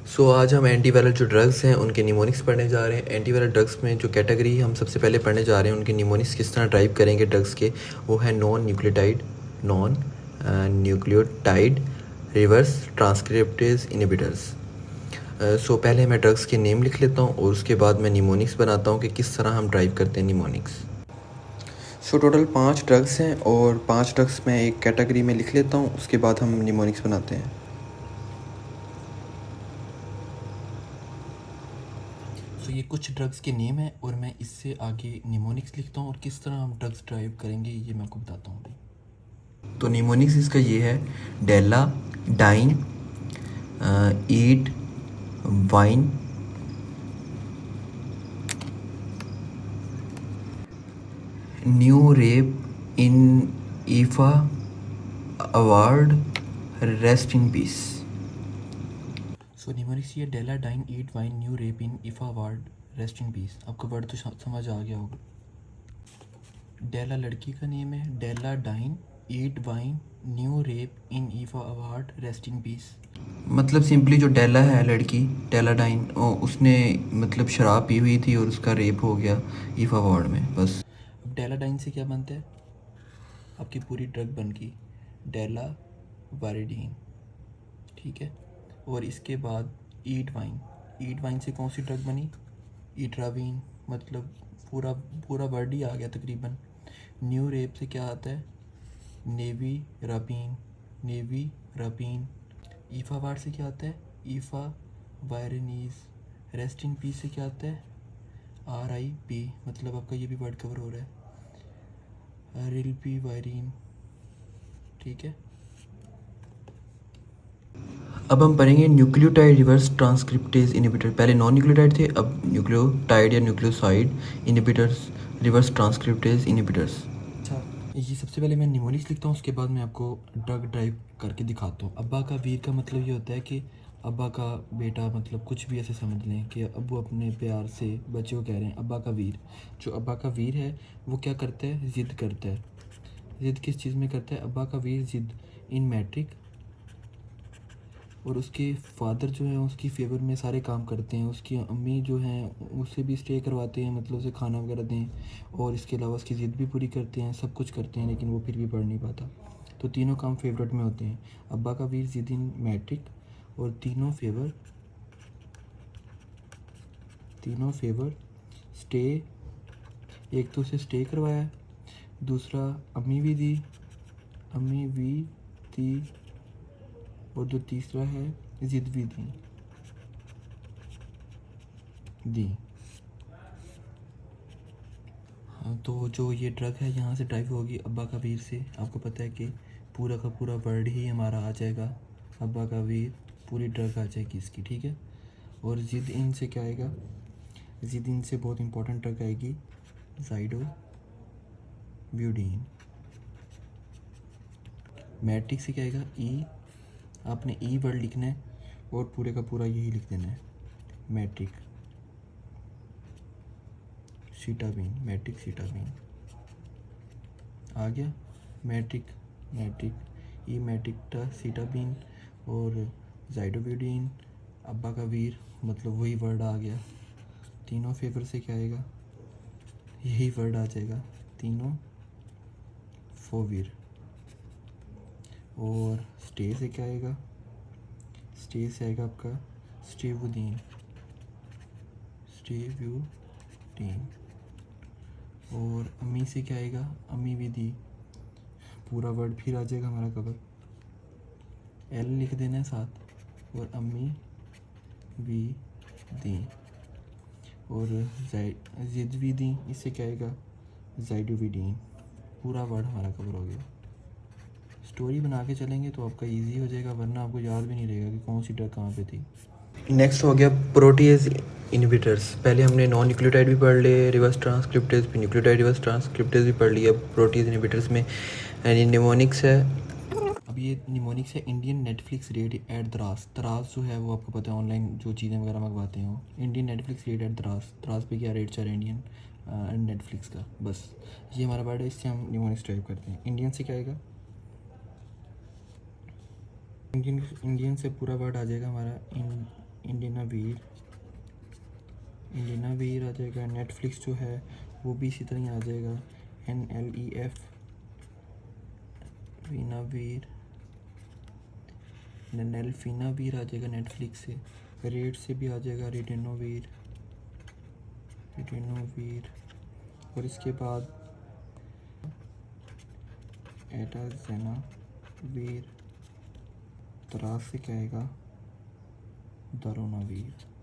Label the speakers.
Speaker 1: आज हम एंटीवायरल जो ड्रग्स हैं उनके निमोनिक्स पढ़ने जा रहे हैं। एंटीवायरल ड्रग्स में जो कैटेगरी हम सबसे पहले पढ़ने जा रहे हैं उनके निमोनिक्स किस तरह ड्राइव करेंगे ड्रग्स के, वो है non nucleotide reverse transcriptase inhibitors. पहले मैं ड्रग्स के नेम लिख लेता हूँ और उसके बाद मैं निमोनिक्स बनाता हूँ कि किस तरह हम ड्राइव करते हैं निमोनिक्स। टोटल 5 ड्रग्स हैं और 5 ड्रग्स मैं एक कैटेगरी में लिख लेता हूँ, उसके बाद हम निमोनिक्स बनाते हैं। ये कुछ ड्रग्स के नेम हैं और मैं इससे आगे निमोनिक्स लिखता हूँ और किस तरह हम ड्रग्स ड्राइव करेंगे ये मैं आपको बताता हूँ। तो निमोनिक्स इसका ये है: Della dine, eat wine, new rep in IIFA award, rest in peace. Mnemonics ये Della dine eat wine new rep in IIFA award rest in peace. आपको वर्ड तो समझ आ गया होगा। डेला लड़की का नेम है, Della dine eat wine new rep in IIFA award rest in peace. मतलब सिंपली जो डेला है लड़की, डेला डाइन, उसने मतलब शराब पी हुई थी और उसका रेप हो गया ईफा अवार्ड में, बस। अब डेला डाइन से क्या बनता है? आपकी पूरी ड्रग बन गई डेला वारिडीन, ठीक है। और इसके बाद ईट वाइन से कौन सी ड्रग बनी? ईट्रावीन, मतलब पूरा पूरा वर्ड ही आ गया तकरीबन। न्यू रेप से क्या आता है? नेवी रापीन। ईफा वार से क्या आता है? ईफा वायरनीज। रेस्ट इन पीस से क्या आता है? RIP, मतलब आपका ये भी वर्ड कवर हो रहा है, रिल्पी वायरीन, ठीक है। अब हम पढ़ेंगे न्यूक्लियोटाइड रिवर्स ट्रांसक्रिप्टेज इनहिबिटर। पहले नॉन न्यूक्लियोटाइड थे, अब न्यूक्लियोटाइड या nucleoside inhibitors, reverse transcriptase inhibitors. अच्छा, ये सबसे पहले मैं निमोनिक्स लिखता हूँ, उसके बाद मैं आपको ड्रग ड्राइव करके दिखाता हूँ। अब्बा का वीर का मतलब ये होता है कि अब्बा का बेटा, मतलब कुछ भी ऐसे समझ लें कि अब्बू अपने प्यार से बच्चे को कह रहे हैं अब्बा का वीर। जो अब्बा का वीर है वो क्या करता है? ज़िद करता है। ज़िद किस चीज़ में करता है? अब्बा का वीर ज़िद इन मैट्रिक, और उसके फादर जो हैं उसकी फेवर में सारे काम करते हैं। उसकी अम्मी जो हैं उससे भी स्टे करवाते हैं, मतलब उसे खाना वगैरह दें, और इसके अलावा उसकी ज़िद भी पूरी करते हैं, सब कुछ करते हैं, लेकिन वो फिर भी पढ़ नहीं पाता। तो तीनों काम फेवरेट में होते हैं। अब्बा का वीर ज़िद इन मैट्रिक, और तीनों फेवर स्टे। एक तो उसे स्टे करवाया, दूसरा अम्मी भी दी, और जो तीसरा है ज़िद भी दी। हाँ, तो जो ये ड्रग है यहाँ से ड्राइव होगी अब्बा का वीर से। आपको पता है कि पूरा का पूरा वर्ड ही हमारा आ जाएगा अब्बा का वीर, पूरी ड्रग आ जाएगी इसकी, ठीक है। और ज़िद इन से क्या आएगा? ज़िद इन से बहुत इंपॉर्टेंट ड्रग आएगी ज़ाइडोब्यूडीन। मैट्रिक से क्या आएगा? आपने वर्ड लिखना है और पूरे का पूरा यही लिख देना है, मैट्रिक सीटाबीन आ गया। मैट्रिक सीटाबीन और ज़ाइडोब्यूडीन, अब्बा का वीर, मतलब वही वर्ड आ गया। तीनों फेवर से क्या आएगा? यही वर्ड आ जाएगा, तीनों फोवीर। और स्टे से क्या आएगा? स्टे से आएगा आपका स्टेवुदीन। और अम्मी से क्या आएगा? अम्मी भी दी, पूरा वर्ड फिर आ जाएगा हमारा कवर, L लिख देना है साथ, और अम्मी भी दी। और ज़िद भी दी, इससे क्या आएगा? ज़ाइडोविडीन। पूरा वर्ड हमारा कवर हो गया। स्टोरी बना के चलेंगे तो आपका इजी हो जाएगा, वरना आपको याद भी नहीं रहेगा कि कौन सी ड्रग कहाँ पे थी। नेक्स्ट हो गया प्रोटीज इनहिबिटर्स। पहले हमने नॉन न्यूक्लियोटाइड भी पढ़ लिए, रिवर्स ट्रांसक्रिप्टेज, फिर न्यूक्लियोटाइड रिवर्स ट्रांसक्रिप्टेज भी पढ़ लिया। प्रोटीज इनहिबिटर्स में निमोनिक्स है। अब ये निमोनिक्स है इंडियन नेटफ्लिक्स रेड एट दराज। दराज जो है वो आपको पता है ऑनलाइन जो चीज़ें वगैरह मंगवाते हैं, वो इंडियन नेटफ्लिक्स रेड एट दराज पे क्या रेट चल रहा है इंडियन नेटफ्लिक्स का, बस ये हमारा वर्ड है, इससे हम निमोनिक्स टाइप करते हैं। इंडियन से क्या आएगा? इंडियन से पूरा वर्ड आ जाएगा हमारा इंडियना वीर, इंडियना वीर आ जाएगा। नेटफ्लिक्स जो है वो भी इसी तरह ही आ जाएगा, NLEF, वीना वीर, नेल्फिना वीर आ जाएगा नेटफ्लिक्स से। रेड से भी आ जाएगा रिटेनो वीर, रिटेनो वीर। और इसके बाद एटाजेना वीर। तराज से क्या आएगा, दारोना वीर।